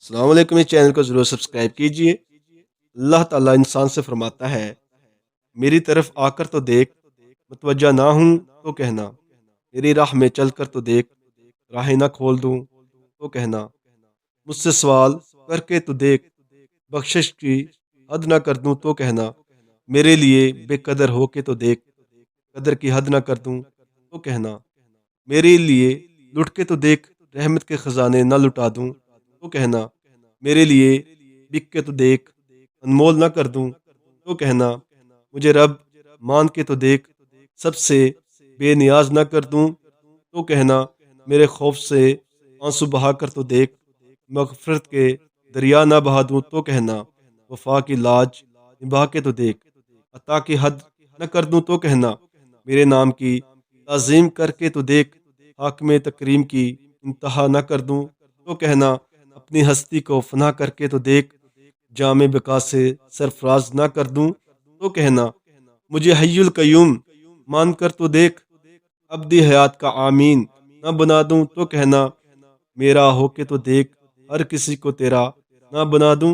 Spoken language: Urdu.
السلام علیکم، اس چینل کو ضرور سبسکرائب کیجیے۔ اللہ تعالیٰ انسان سے فرماتا ہے، میری طرف آ کر تو دیکھ، متوجہ نہ ہوں تو کہنا، میری راہ میں چل کر تو دیکھ، راہیں نہ کھول دوں تو کہنا، مجھ سے سوال کر کے تو دیکھ، بخشش کی حد نہ کر دوں تو کہنا، میرے لیے بے قدر ہو کے تو دیکھ، قدر کی حد نہ کر دوں تو کہنا، میرے لیے لٹ کے تو دیکھ، رحمت کے خزانے نہ لٹا دوں تو کہنا، میرے لیے بک کے تو دیکھ، انمول نہ کر دوں تو کہنا، مجھے رب مان کے تو دیکھ، سب سے بے نیاز نہ کر دوں تو کہنا، میرے خوف سے آنسو بہا کر تو دیکھ، مغفرت کے دریا نہ بہا دوں تو کہنا، وفا کی لاج نبھا کے تو دیکھ، عطا کی حد نہ کر دوں تو کہنا، میرے نام کی تعظیم کر کے تو دیکھ، حاکم تکریم کی انتہا نہ کر دوں تو کہنا، اپنی ہستی کو فنا کر کے تو دیکھ، جامع بقا سے سرفراز نہ کر دوں تو کہنا، مجھے حی القیوم مان کر تو دیکھ، ابدی حیات کا آمین نہ بنا دوں تو کہنا، میرا ہو کے تو دیکھ، ہر کسی کو تیرا نہ بنا دوں